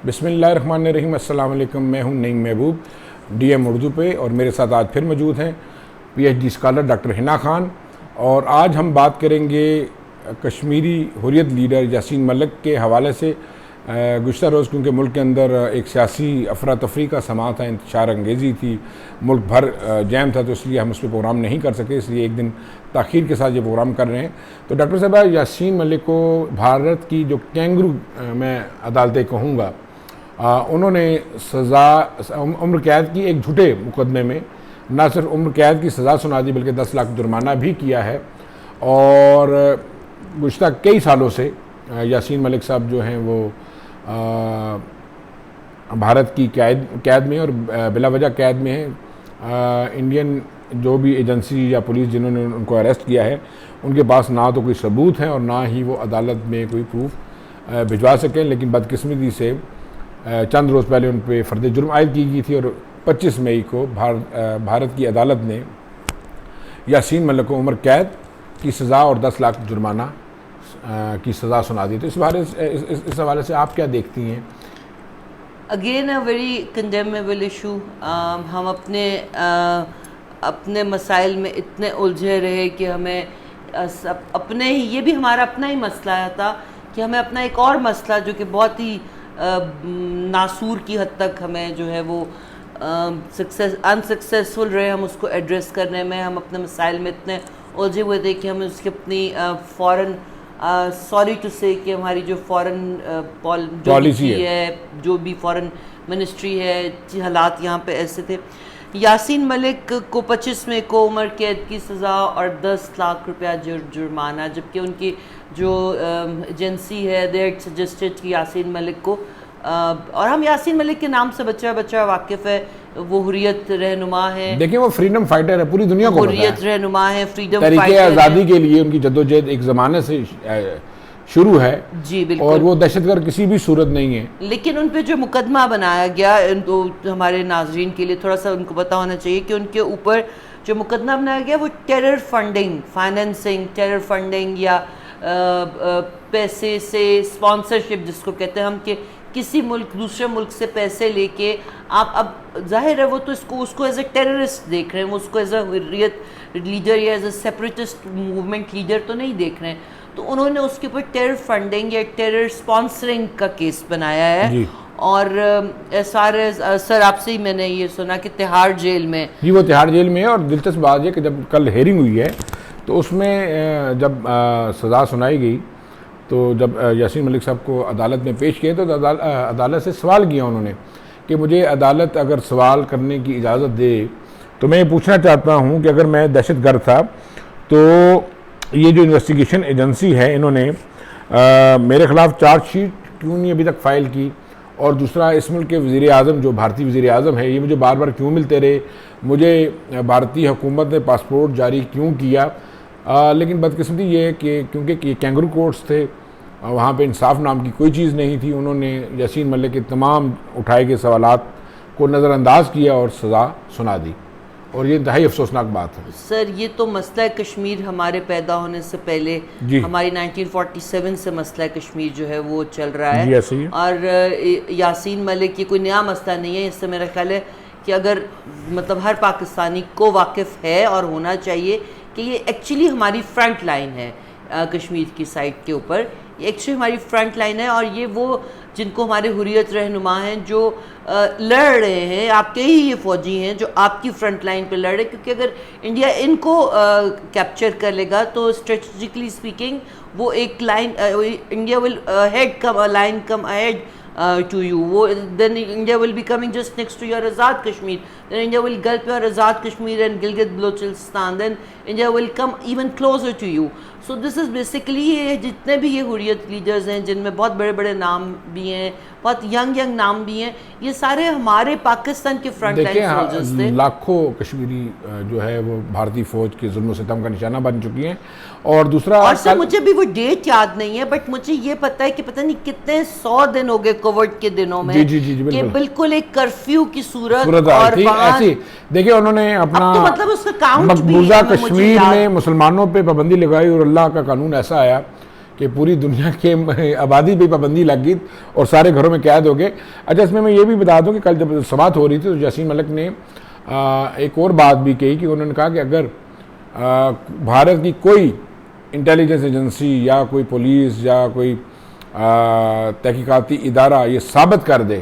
बिस्मिल्लाहिर्रहमानिर्रहीम। अस्सलाम वालेकुम। मैं हूं नईम महबूब, डीएम उर्दू पे, और मेरे साथ आज फिर मौजूद हैं PhD scholar doctor Hina Khan. और आज हम बात करेंगे कश्मीरी हुर्रियत लीडर यासीन मलिक के हवाले से। गुज़श्ता रोज़ क्योंकि मुल्क के अंदर एक सियासी अफरा तफरी का समा था, इंतशार अंगेज़ी थी, मुल्क भर जैम था, तो इसलिए हम उस पर प्रोग्राम नहीं कर सके, इसलिए एक दिन ताख़ीर के साथ ये प्रोग्राम कर रहे हैं। तो डॉक्टर साहब, यासीन मलिक को भारत की जो कैंगरू मैं अदालतें कहूँगा, उन्होंने सज़ा उम्र कैद की एक झूठे मुकदमे में न सिर्फ उम्र कैद की सज़ा सुना दी बल्कि 10 लाख जुर्माना भी किया है। और गुज़श्ता कई सालों से यासीन मलिक साहब जो हैं वो भारत की कैद में और बिला वजह कैद में हैं। इंडियन जो भी एजेंसी या पुलिस जिन्होंने उनको अरेस्ट किया है, उनके पास ना तो कोई सबूत है और ना ही वो अदालत में कोई प्रूफ भिजवा सकें। लेकिन बदकिस्मती से चंद रोज़ पहले उन पर फ़र्द जुर्म आयद की गई थी और 25 मई को भारत की अदालत ने यासीन मलिक को उम्र कैद की सज़ा और 10 लाख जुर्माना की सज़ा सुना दी। तो इस हवाले से आप क्या देखती हैं? Again a very condemnable issue. हम अपने मसाइल में इतने उलझे रहे कि हमें अपने ही, ये भी हमारा अपना ही मसला था कि हमें अपना एक और मसला जो कि बहुत ही नासूर की हद तक हमें जो है वो अनसक्सेसफुल रहे हम उसको एड्रेस करने में। हम अपने मसाइल में इतने उलझे हुए थे कि हमें उसकी अपनी फ़ॉरेन सॉरी टू से कि हमारी जो फ़ॉरेन पॉलिसी है, जो भी फ़ॉरेन मिनिस्ट्री है, हालात यहाँ पे ऐसे थे। यासीन मलिक को 25 मई को उम्र कैद की सज़ा और 10 लाख रुपया जुर्माना, जबकि उनकी जो एजेंसी है दे सजेस्टेड कि यासीन मलिक को और हम यासीन मलिक के नाम से बच्चा वाकिफ़ है, वो हुर्रियत रहनुमा है। देखिए, वो फ्रीडम फाइटर है, पूरी दुनिया को हुर्रियत रहनुमा है, फ्रीडम फाइटर, आज़ादी के लिए उनकी जद्दोजहद एक ज़माने से शुरू है। जी बिल्कुल। और वो दहशतगर्द किसी भी सूरत नहीं है। लेकिन उन पे जो मुकदमा बनाया गया, तो हमारे नाजरीन के लिए थोड़ा सा उनको पता होना चाहिए कि उनके ऊपर जो मुकदमा बनाया गया वो terror funding, financing, terror funding या पैसे से स्पॉन्सरशिप जिसको कहते हैं हम, कि किसी मुल्क दूसरे मुल्क से पैसे लेके आप, अब जाहिर है वो तो उसको एज ए टेररिस्ट देख रहे हैं, वो उसको एज ए हुर्रियत लीडर या as a separatist movement leader तो नहीं देख रहे हैं। तो उन्होंने उसके ऊपर टेरर फंडिंग या टेरर स्पॉन्सरिंग का केस बनाया है। और सर आपसे ही मैंने ये सुना कि तिहाड़ जेल में, जी वो तिहाड़ जेल में है। और दिलचस्प बात है कि जब कल हेयरिंग हुई है तो उसमें जब सज़ा सुनाई गई, तो जब यासीन मलिक साहब को अदालत में पेश किए तो अदालत से सवाल किया उन्होंने कि मुझे अदालत अगर सवाल करने की इजाज़त दे तो मैं ये पूछना चाहता हूँ कि अगर मैं दहशतगर्द था तो ये जो इन्वेस्टिगेशन एजेंसी है, इन्होंने मेरे ख़िलाफ़ चार्जशीट क्यों नहीं अभी तक फ़ाइल की, और दूसरा इस मुल्क के वज़ीर आज़म जो भारतीय वज़ीर आज़म है, ये मुझे बार बार क्यों मिलते रहे, मुझे भारतीय हुकूमत ने पासपोर्ट जारी क्यों किया। लेकिन बदकिस्मती ये है कि क्योंकि ये कैंगरू कोर्ट्स थे, वहाँ पे इंसाफ नाम की कोई चीज़ नहीं थी। उन्होंने यासीन मलिक के तमाम उठाए गए सवालात को नज़रअंदाज किया और सज़ा सुना दी, और ये इंतहाई अफसोसनाक बात है। सर ये तो मसला कश्मीर हमारे पैदा होने से पहले, हमारी 1947 से मसला कश्मीर जो है वो चल रहा है। और यासीन मलिक ये कोई नया मसला नहीं है। इससे मेरा ख्याल है कि अगर मतलब हर पाकिस्तानी को वाकिफ़ है और होना चाहिए कि ये एक्चुअली हमारी फ्रंट लाइन है कश्मीर की साइड के ऊपर, ये एक्चुअली हमारी फ्रंट लाइन है। और ये वो जिनको हमारे हुर्रियत रहनुमा हैं जो लड़ रहे हैं, आपके ही ये फ़ौजी हैं जो आपकी फ्रंट लाइन पे लड़ रहे हैं, क्योंकि अगर इंडिया इनको कैप्चर कर लेगा तो स्ट्रेटजिकली स्पीकिंग वो एक line, India will head come line come ahead to you. Then India will be coming just next to your Azad Kashmir. Then India will gulp your Azad Kashmir and Gilgit Balochistan. Then India will come even closer to you. So this is basically ये जितने भी ये Hurriyat leaders हैं, जिनमें बहुत बड़े बड़े नाम भी हैं, बहुत यंग नाम भी हैं, ये सारे हमारे पाकिस्तान के फ्रंट लाइन सोल्जर्स थे। लाखों कश्मीरी जो है वो भारतीय फौज के जुल्म सितम का निशाना बन चुकी हैं। और दूसरा, और सर मुझे भी वो डेट याद नहीं है, बट मुझे ये पता है कि पता नहीं कितने 100 दिन हो गए कोविड के दिनों में, कि बिल्कुल एक कर्फ्यू की सूरत और ऐसी। देखिए उन्होंने अपना तो मतलब उसका काउंट मकबूजा कश्मीर में मुसलमानों पे पाबंदी लगाई और अल्लाह का कानून ऐसा आया कि पूरी दुनिया के आबादी पे पाबंदी लग गई और सारे घरों में कैद हो गए। अच्छा, इसमें मैं ये भी बता दूं कि कल जब समाअत हो रही थी तो यासीन मलिक ने एक और बात भी कही कि उन्होंने कहा कि अगर भारत की कोई इंटेलिजेंस एजेंसी या कोई पुलिस या कोई तहकीकाती इदारा ये साबित कर दे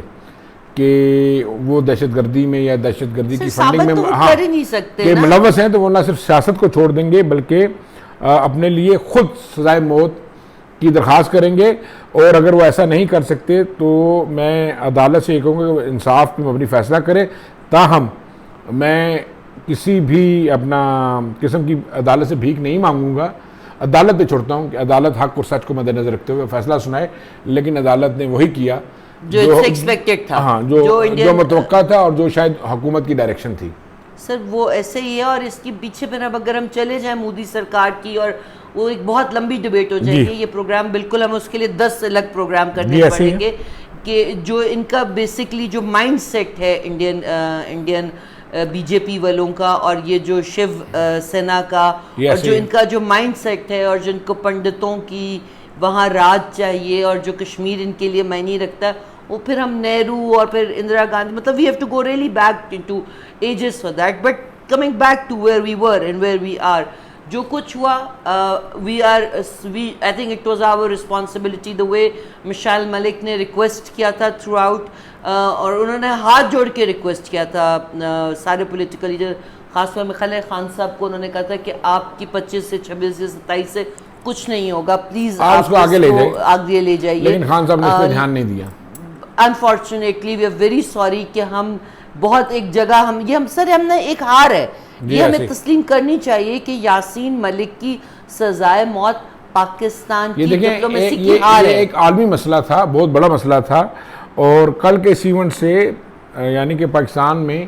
कि वो दहशतगर्दी में या दहशतगर्दी की फंडिंग में कर ही नहीं सकते के मुलव्वस हैं, तो वो ना सिर्फ सियासत को छोड़ देंगे बल्कि अपने लिए खुद सजाए मौत की दरख्वास्त करेंगे। और अगर वो ऐसा नहीं कर सकते तो मैं अदालत से ये कहूँगा कि वो इंसाफ पे मबनी फैसला करे। ताहम मैं किसी भी अपना किस्म की अदालत से भीख नहीं मांगूंगा, अदालत पे छोड़ता हूँ कि अदालत हक और सच को मद्देनजर रखते हुए फैसला सुनाए। लेकिन अदालत ने वही किया जो एक्सपेक्टेड था, हाँ, जो मुतवक्का था और जो शायद हुकूमत की डायरेक्शन थी। सर वो ऐसे ही है। और इसके पीछे फिर अगर हम चले जाएं मोदी सरकार की, और वो एक बहुत लंबी डिबेट हो जाएगी। ये प्रोग्राम बिल्कुल हम उसके लिए 10 अलग प्रोग्राम करने पड़ेंगे कि जो इनका बेसिकली जो माइंड सेट है इंडियन बीजेपी वालों का, और ये जो शिव सेना का, और जो इनका जो माइंड सेट है, और जो इनको पंडितों की वहाँ राज चाहिए, और जो कश्मीर इनके लिए मायने रखता है, वो फिर हम नेहरू और फिर इंदिरा गांधी, मतलब we have to go really back into ages for that. But coming back to where we were and where we are, जो कुछ हुआ we I think it was our responsibility the way मिसाइल मलिक ने रिक्वेस्ट किया था through out, और उन्होंने हाथ जोड़ के रिक्वेस्ट किया था सारे पॉलिटिकल लीडर, खासतौर में खले खान साहब को। उन्होंने कहा था कि आपकी 25 से 26 से 27 से कुछ नहीं होगा, प्लीज आप उसको आगे ले जाइए। लेकिन खान साहब ने इस पे ध्यान नहीं दिया। Unfortunately we are very sorry कि हम बहुत एक जगह हमने एक हार है, ये हमें तस्लीम करनी चाहिए कि यासीन मलिक की सजाए मौत पाकिस्तान की डिप्लोमेसी की हार है। एक आलमी मसला था, बहुत बड़ा मसला था, और कल के इस इवेंट से यानी कि पाकिस्तान में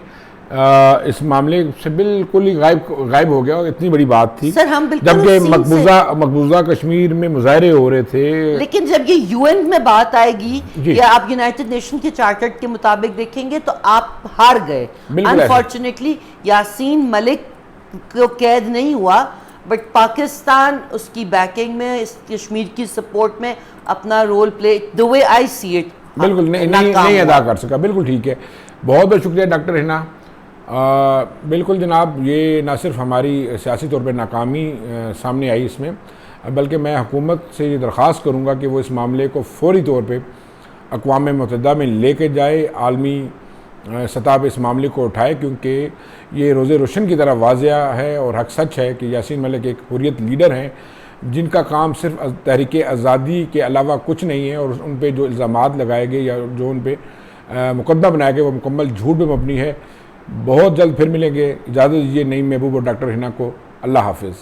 इस मामले से बिल्कुल ही गायब हो गया। और इतनी बड़ी बात थी सर, हम जबकि मकबूजा कश्मीर में मुजाहरे हो रहे थे। लेकिन जब ये यूएन में बात आएगी या आप यूनाइटेड नेशन के चार्टर के मुताबिक देखेंगे तो आप हार गए। अनफॉर्चुनेटली यासीन मलिक को कैद नहीं हुआ, बट पाकिस्तान उसकी बैकिंग में, इस कश्मीर की सपोर्ट में अपना role play, the way I see it, बिल्कुल नहीं अदा कर सका। बिल्कुल ठीक है, बहुत बहुत शुक्रिया डॉक्टर हिना। बिल्कुल जनाब, ये ना सिर्फ हमारी सियासी तौर पर नाकामी सामने आई इसमें, बल्कि मैं हुकूमत से ये दरख्वास्त करूँगा कि वो इस मामले को फौरी तौर पर अक़वाम मुत्तहिदा में लेके जाए, आलमी सतह पर इस मामले को उठाए, क्योंकि ये रोज़े रोशन की तरह वाज़िया है और हक सच है कि यासीन मलिक एक हुर्रियत लीडर हैं जिनका काम सिर्फ तहरीक आज़ादी के अलावा कुछ नहीं है। और उन पर जो इल्ज़ामात लगाए गए या जो उन पर मुकदमा बनाया गया वो मुकम्मल झूठ पे मबनी है। बहुत जल्द फिर मिलेंगे। इजाज़त दीजिए नईम महबूब और डॉक्टर हिना को। अल्लाह हाफिज़।